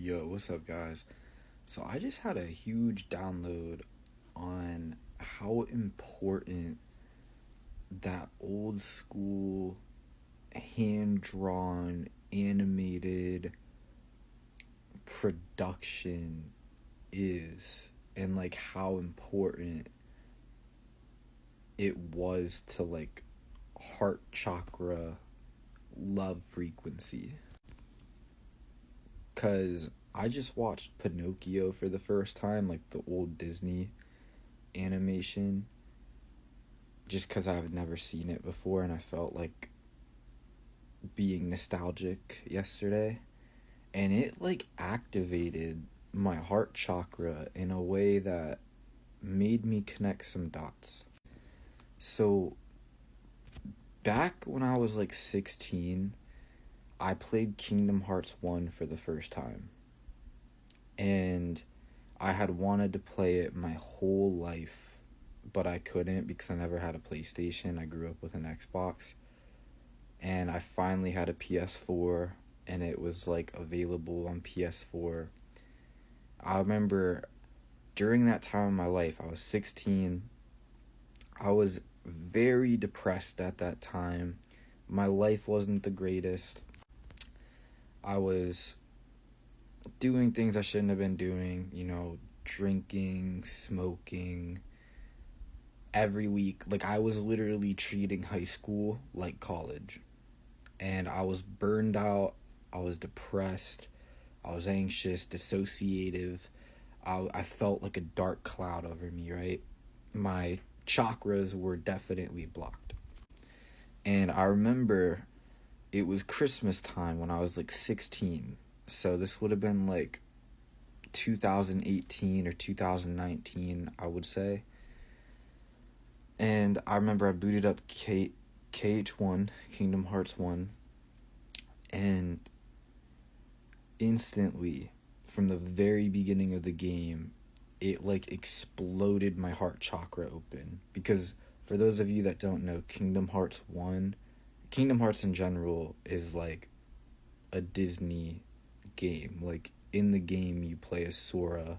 Yo, what's up, guys? So, I just had a huge download on how important that old school, hand drawn, animated production is, and like how important it was to like heart chakra love frequency. Because I just watched Pinocchio for the first time, like the old Disney animation, just because I've never seen it before and I felt like being nostalgic yesterday. And it like activated my heart chakra in a way that made me connect some dots. So, back when I was like 16, I played Kingdom Hearts 1 for the first time. And I had wanted to play it my whole life, but I couldn't because I never had a PlayStation. I grew up with an Xbox. And I finally had a PS4, and it was like available on PS4. I remember during that time in my life, I was 16. I was very depressed at that time. My life wasn't the greatest. I was doing things I shouldn't have been doing, drinking, smoking every week. Like, I was literally treating high school like college. And I was burned out. I was depressed. I was anxious, dissociative. I felt like a dark cloud over me, right? My chakras were definitely blocked. And I remember it was Christmas time when I was like 16. So this would have been like 2018 or 2019, I would say. And I remember I booted up KH1, Kingdom Hearts 1, and instantly, from the very beginning of the game, it like exploded my heart chakra open. Because for those of you that don't know, Kingdom Hearts in general is like a Disney game. Like, in the game you play as Sora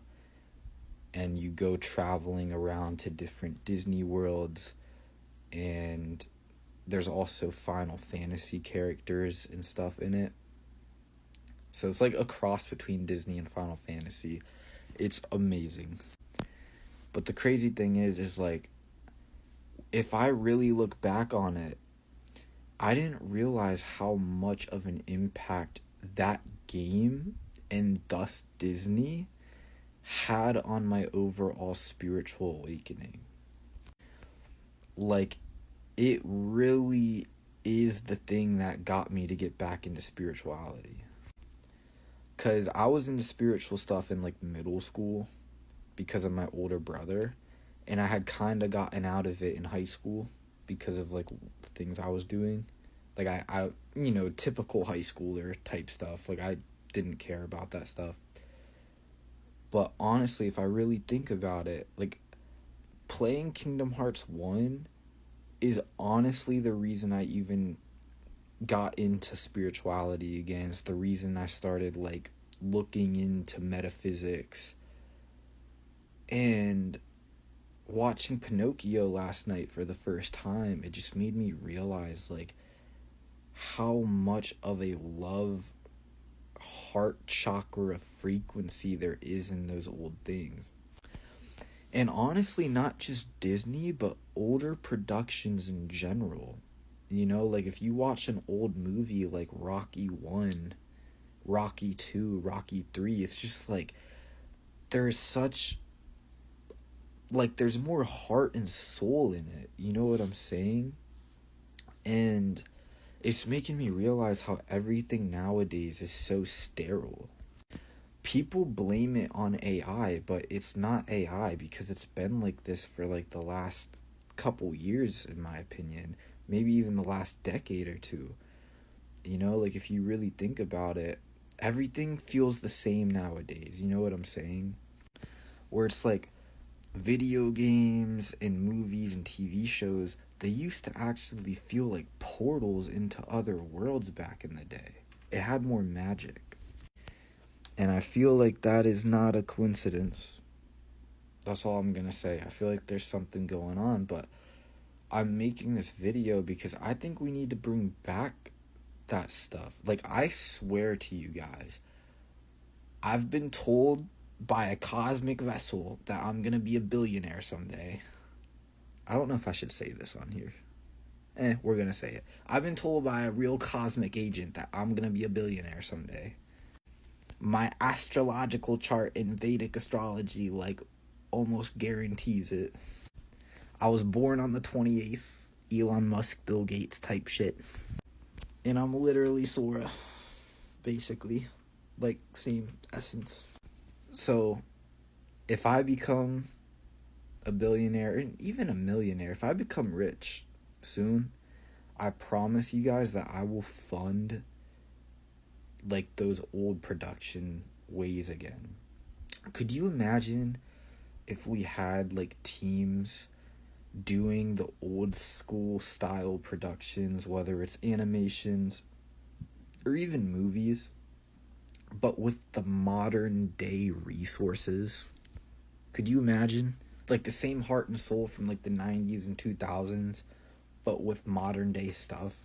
and you go traveling around to different Disney worlds, and there's also Final Fantasy characters and stuff in it. So it's like a cross between Disney and Final Fantasy. It's amazing. But the crazy thing is like, if I really look back on it, I didn't realize how much of an impact that game, and thus Disney, had on my overall spiritual awakening. Like, it really is the thing that got me to get back into spirituality. Because I was into spiritual stuff in like middle school because of my older brother, and I had kind of gotten out of it in high school because of like the things I was doing. Like, I typical high schooler type stuff. Like, I didn't care about that stuff. But honestly, if I really think about it, like, playing Kingdom Hearts 1 is honestly the reason I even got into spirituality again. It's the reason I started like looking into metaphysics. And watching Pinocchio last night for the first time, it just made me realize like how much of a love heart chakra frequency there is in those old things. And honestly, not just Disney, but older productions in general. Like, if you watch an old movie like Rocky 1, Rocky 2, Rocky 3, it's just like there's such, like, there's more heart and soul in it. You know what I'm saying? And it's making me realize how everything nowadays is so sterile. People blame it on AI, but it's not AI because it's been like this for like the last couple years, in my opinion. Maybe even the last decade or two. Like, if you really think about it, everything feels the same nowadays. You know what I'm saying? Where it's like video games and movies and TV shows, they used to actually feel like portals into other worlds back in the day. It had more magic. And I feel like that is not a coincidence. That's all I'm gonna say. I feel like there's something going on, but I'm making this video because I think we need to bring back that stuff. Like, I swear to you guys, I've been told by a cosmic vessel that I'm gonna be a billionaire someday. I don't know if I should say this on here. We're gonna say it. I've been told by a real cosmic agent that I'm gonna be a billionaire someday. My astrological chart in Vedic astrology, like, almost guarantees it. I was born on the 28th, Elon Musk, Bill Gates type shit. And I'm literally Sora, basically. Like, same essence. So, if I become a billionaire, and even a millionaire, if I become rich soon, I promise you guys that I will fund, like, those old production ways again. Could you imagine if we had, like, teams doing the old school style productions, whether it's animations or even movies, but with the modern day resources? Could you imagine? Like, the same heart and soul from, like, the 90s and 2000s, but with modern day stuff.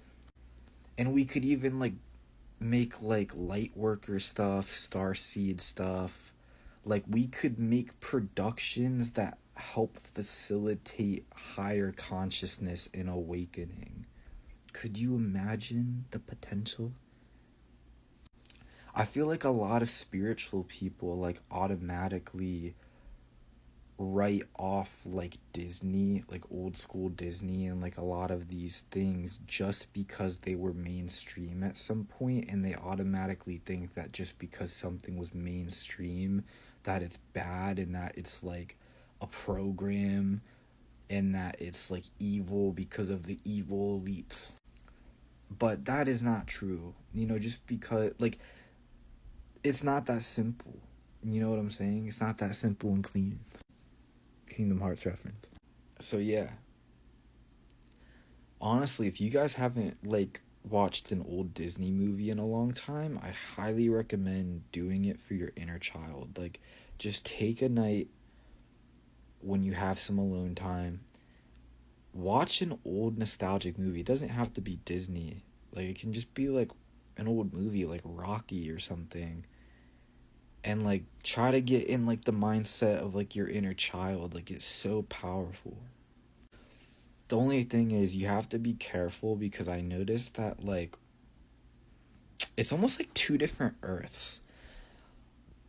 And we could even, like, make, like, Lightworker stuff, Starseed stuff. Like, we could make productions that help facilitate higher consciousness and awakening. Could you imagine the potential? I feel like a lot of spiritual people, like, automatically write off, like, Disney, like old school Disney, and like a lot of these things just because they were mainstream at some point, and they automatically think that just because something was mainstream, that it's bad, and that it's like a program, and that it's like evil because of the evil elites. But that is not true. Just because, like, it's not that simple. You know what I'm saying? It's not that simple and clean. Kingdom Hearts reference. So yeah. Honestly, if you guys haven't, like, watched an old Disney movie in a long time, I highly recommend doing it for your inner child. Like, just take a night when you have some alone time. Watch an old nostalgic movie. It doesn't have to be Disney. Like, it can just be like an old movie like Rocky or something. And like try to get in like the mindset of like your inner child. Like, it's so powerful. The only thing is you have to be careful, because I noticed that, like, it's almost like two different Earths.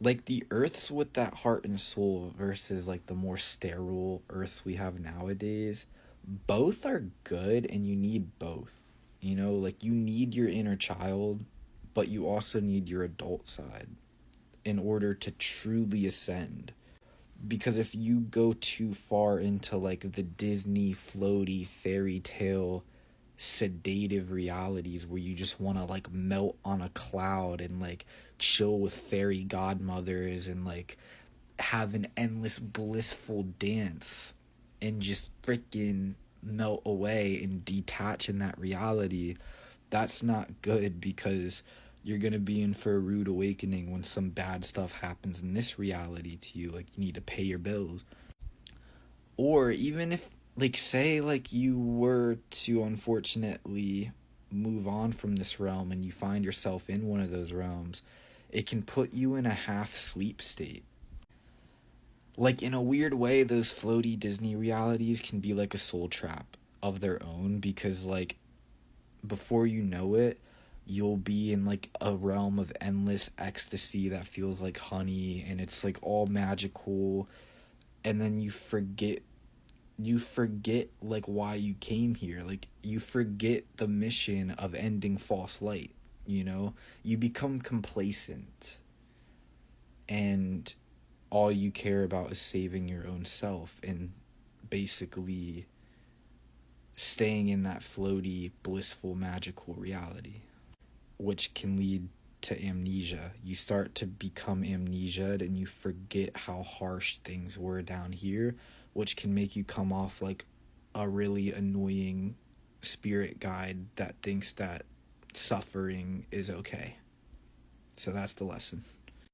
Like, the Earths with that heart and soul versus like the more sterile Earths we have nowadays. Both are good, and you need both. Like, you need your inner child, but you also need your adult side in order to truly ascend. Because if you go too far into like the Disney floaty fairy tale sedative realities where you just want to like melt on a cloud and like chill with fairy godmothers and like have an endless blissful dance and just freaking melt away and detach in that reality, that's not good, because you're going to be in for a rude awakening when some bad stuff happens in this reality to you. Like, you need to pay your bills. Or even if, like, say, like, you were to unfortunately move on from this realm and you find yourself in one of those realms, it can put you in a half sleep state. Like, in a weird way, those floaty Disney realities can be like a soul trap of their own, because, like, before you know it, you'll be in like a realm of endless ecstasy that feels like honey, and it's like all magical, and then you forget like why you came here. Like, you forget the mission of ending false light. You become complacent, and all you care about is saving your own self, and basically staying in that floaty, blissful, magical reality, which can lead to amnesia. You start to become amnesiaed, and you forget how harsh things were down here, which can make you come off like a really annoying spirit guide that thinks that suffering is okay. So that's the lesson.